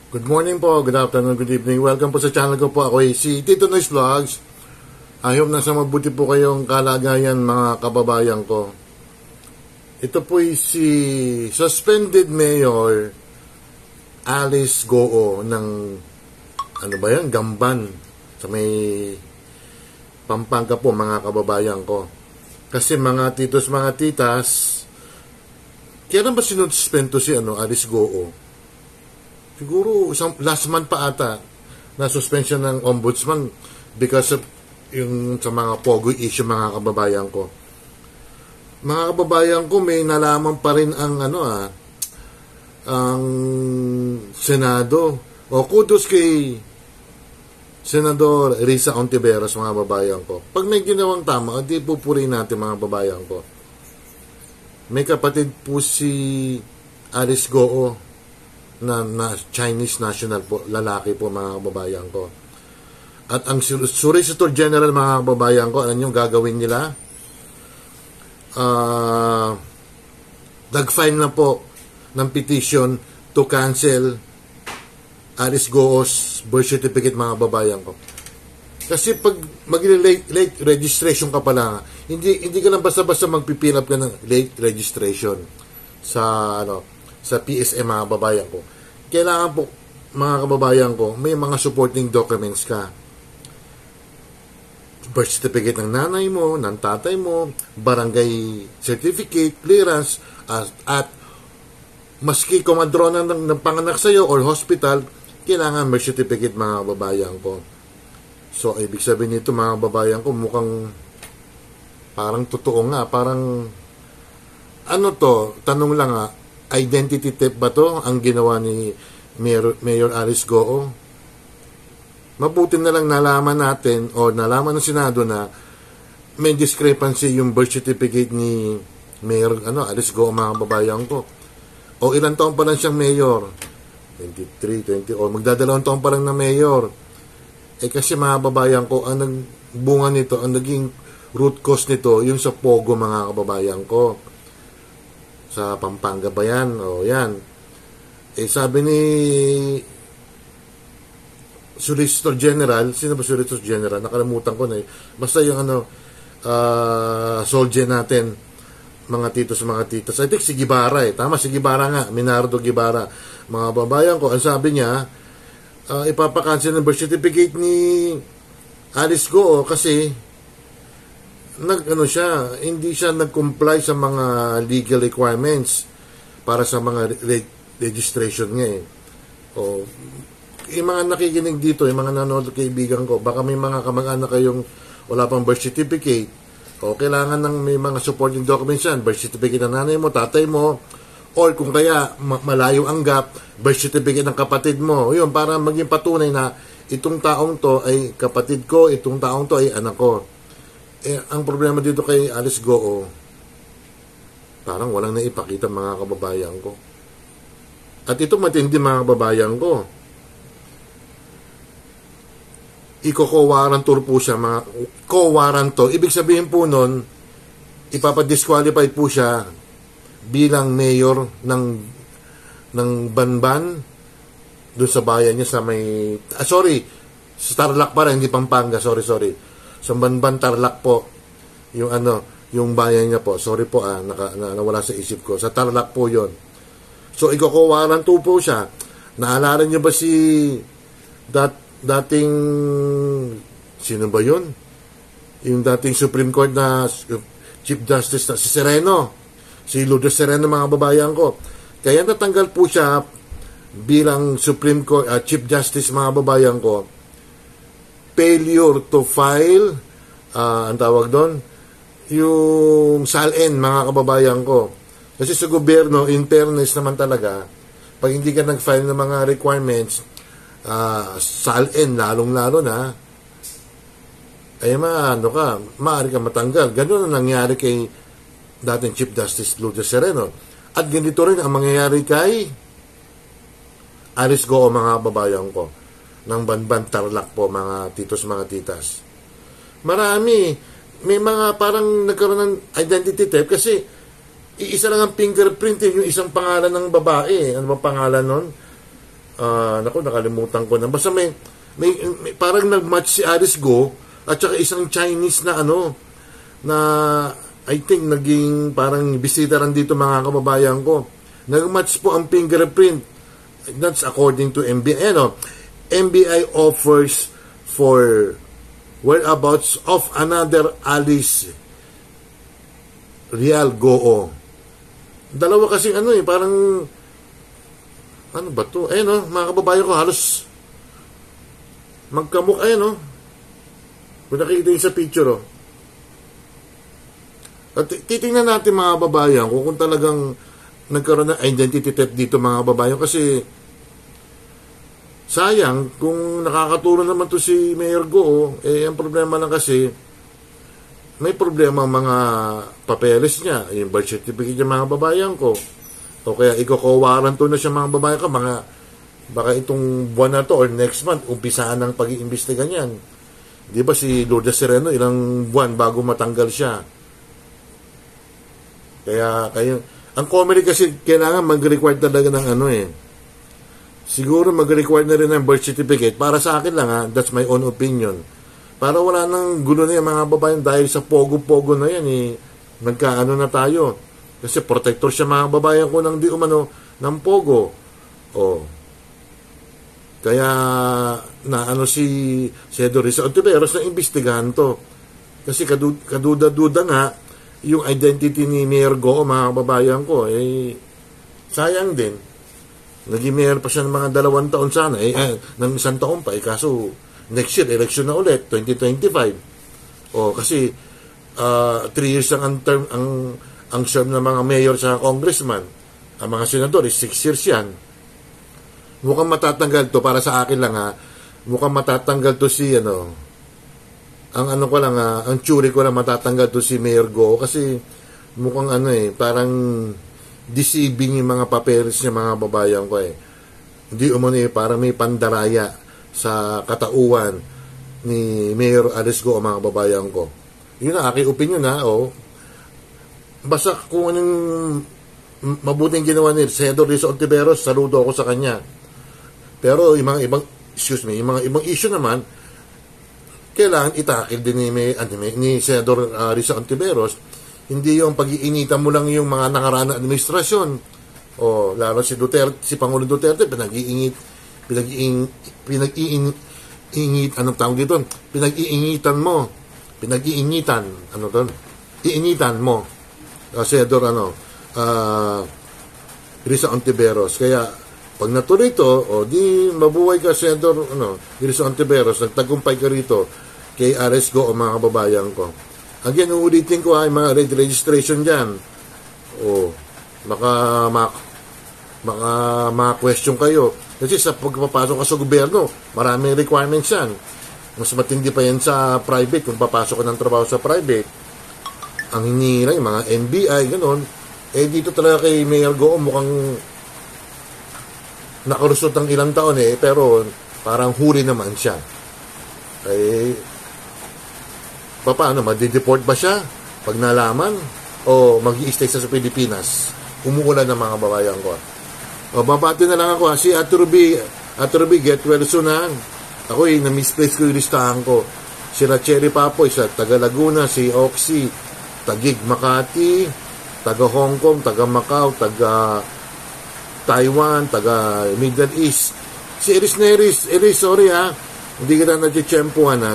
Good morning po, good afternoon, good evening. Welcome po sa channel ko po. Ako ay si Tito Noise Vlogs. I hope nasa mabuti po kayong kalagayan mga kababayan ko. Ito po ay si suspended Mayor Alice Goo ng ano ba yan? Gamban sa may Pampanga po mga kababayan ko. Kasi mga titos, mga titas, kailan ba sinuspend to si Alice Goo? Siguro last month pa ata na suspension ng ombudsman because of yung sa mga pogo issue mga kababayan ko. Mga kababayan ko, may nalaman pa rin ang ang Senado. O kudos kay Senador Risa Ontiveros mga kababayan ko. Pag may ginawang tama, hindi pupurihin natin mga kababayan ko. May kapatid po si Alice Goo na Chinese national po, lalaki po mga kababayan ko. At ang Solicitor General mga kababayan ko, ano yung gagawin nila? Nag-file na po ng petition to cancel Alice Goo's birth certificate mga kababayan ko. Kasi pag mag-late registration ka pala, hindi ka lang basta-basta magpipil up ka ng late registration sa sa PSM mga kababayan ko. Kailangan po mga kababayan ko, may mga supporting documents ka. Birth certificate ng nanay mo, ng tatay mo, barangay certificate, clearance, at maski kumadrona ng panganak sa'yo or hospital, kailangan birth certificate mga kababayan ko. So, ibig sabihin nito mga kababayan ko, mukhang parang totoo nga, parang tanong lang identity theft ba to ang ginawa ni Mayor Alice Goo? Mabuti na lang nalaman natin o nalaman ng Senado na may discrepancy yung birth certificate ni Mayor Alice Goo mga kababayan ko. O ilang taon pa lang siyang mayor? 23, 20, o magdadalawang taon pa lang na mayor. Kasi mga kababayan ko, ang nagbunga nito, ang naging root cause nito, yung sa Pogo mga kababayan ko. Sa Pampanga ba yan? O yan. Sabi ni Solicitor General, sino ba Solicitor General? Nakalimutan ko na Basta yung soldier natin, mga titos, mga titas. I think si Guevara Tama, si Guevara nga. Minardo Guevara. Mga babayan ko, ang sabi niya, ipapakancel ng birth certificate ni Alice Goo kasi hindi siya nag-comply sa mga legal requirements para sa mga registration niya O, yung mga nakikinig dito, yung mga nanonood kaibigan ko, baka may mga kamag-anak kayong wala pang birth certificate, o kailangan ng may mga supporting documents yan, birth certificate ng nanay mo, tatay mo, or kung kaya malayo ang gap, birth certificate ng kapatid mo. Yun, para maging patunay na itong taong to ay kapatid ko, itong taong to ay anak ko. Ang problema dito kay Alice Goo, parang walang naipakita mga kababayan ko. At ito matindi mga kababayan ko. Iko-co-warrantor po siya, mga co-warrantor. Ibig sabihin po nun, ipapadisqualified po siya bilang mayor ng Banban doon sa bayan niya sa may sa Tarlac pa rin, hindi Pampanga, sorry. Sa Banban, Tarlac po, yung bayan niya po. Sorry po, nawala sa isip ko. Sa Tarlac po yon. So, iko-co-warrantor po siya. Naalala niyo ba si dating, sino ba yun? Yung dating Supreme Court na Chief Justice si Sereno. Si Lourdes Sereno mga babayan ko. Kaya natanggal po siya bilang Supreme Court, Chief Justice mga babayan ko. Failure to file, ang tawag doon, yung SALN mga kababayan ko. Kasi sa gobyerno, in fairness naman talaga, pag hindi ka nag-file ng mga requirements, SALN, lalong-lalo na, ay maaari ka matanggal. Ganun ang nangyari kay dating Chief Justice Lourdes Sereno. At ganito rin ang mangyayari kay Alice Goo mga kababayan ko. Ng Banban, Tarlac po, mga titos, mga titas. Marami. May mga parang nagkaroon ng identity theft kasi iisa lang ang fingerprint, yung isang pangalan ng babae. Ano ba pangalan nun? Naku, nakalimutan ko na. Basta may parang nag-match si Alice Go at saka isang Chinese na na I think naging parang bisita rin dito mga kababayan ko. Nag-match po ang fingerprint. That's according to NBI. NBI offers for whereabouts of another Alice Real Goo. Dalawa kasing parang ano ba to? Mga kababayan ko halos magkamuk. Kung nakikita yun sa picture, At titingnan natin mga kababayan kung talagang nagkaroon ng identity theft dito mga kababayan, kasi sayang kung nakakatulong naman to si Mayor Go, ang problema lang kasi may problema ang mga papeles niya, yung birth certificate niya mga babayan ko. O kaya iko-warrant na siya mga babayan ko, baka itong buwan na to or next month, umpisaan ng pag-iimbestiga niyan. Di ba si Lourdes Sereno, ilang buwan bago matanggal siya. Kaya ang comedy kasi kailangan mag-require talaga ng siguro mag-require na rin ng birth certificate. Para sa akin lang that's my own opinion. Para wala nang gulo na yan mga babayan dahil sa pogo-pogo na yan nagkaano na tayo. Kasi protector siya mga babayan ko ng di umano ng pogo. Kaya si Senador Risa Ontiveros na imbestigahan to. Kasi kaduda-duda nga yung identity ni Mayor Go mga babayan ko sayang din. Naging mayor pa siya ng mga 2 taon sana ng 1 taon pa kaso next year, election na ulit, 2025. Kasi 3 years ang term, ang term ng mga mayor sa congressman. Ang mga senador, 6 years yan. Mukhang matatanggal to, para sa akin lang mukhang matatanggal to si, ang tsuri ko lang matatanggal to si Mayor Go, kasi mukhang parang deceiving yung mga papeles niya mga babayan ko Hindi umano parang may pandaraya sa katauhan ni Mayor Alice Go mga babayan ko. Yun ang aking opinion Basta kung anong mabuting ginawa ni Senador Risa Ontiveros, saludo ako sa kanya. Pero yung mga ibang issue naman, kailangan itakil din ni Senador Risa Ontiveros. Hindi yung pag-iinitan mo lang yung mga nakaraan na administrasyon. Lalo si Pangulong Duterte, pinag-iinitan mo Senador Risa Ontiveros. Kaya pag natuloy ito, di mabuhay ka Senador Risa Ontiveros, nagtagumpay ka rito kay Alice Go mga kababayan ko. Again, uulitin ko yung mga registration dyan. Maka-question kayo. Kasi sa pagpapasok ka sa gobyerno, maraming requirements yan. Mas matindi pa yan sa private, kung papasok ka ng trabaho sa private. Ang hinihila, yung mga NBI, gano'n. Dito talaga kay Mayor Go, mukhang nakalusot ng ilang taon pero parang huli naman siya. Paano, madideport ba siya pag nalaman? O mag-i-stay sa Pilipinas? Umuulan ng mga babayan ko. Babati na lang ako si Aturubi, get well soon Ako na-misplace ko yung listahan ko. Si Racheri Papoy sa taga Laguna, si Oxy, Taguig Makati, taga Hong Kong, taga Macau, taga Taiwan, taga Middle East. Si Eris Neris, sorry hindi ka na nag-tsempuhan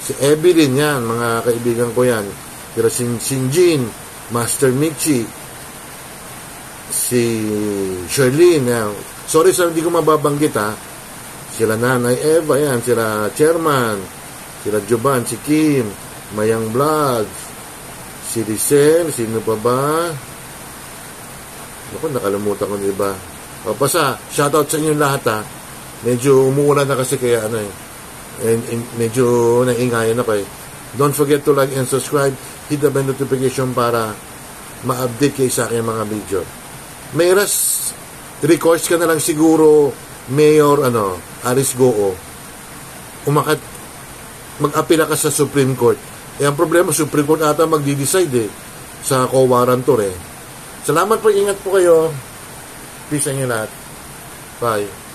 Si Evelyn yan, mga kaibigan ko yan. Pero si Sinjin, Master Michi, si Sherlyn. Sorry hindi ko mababanggit Sila Nanay Eva yan, sila Chairman, sila Joban, si Kim, Mayang Vlogs, si Rizel, sino pa ba? Naku, nakalimutan ko iba. Basta, shoutout sa inyo lahat Medyo umuulan na kasi kaya medyo naingayan ako Don't forget to like and subscribe. Hit the bell notification para ma-update kayo sa aking mga video. May recourse ka na lang siguro, Mayor Alice Go. Mag-apila ka sa Supreme Court. Ang problema, Supreme Court ata magdi-decide sa co-warrantor eh. Salamat po, ingat po kayo. Peace sa inyo lahat. Bye.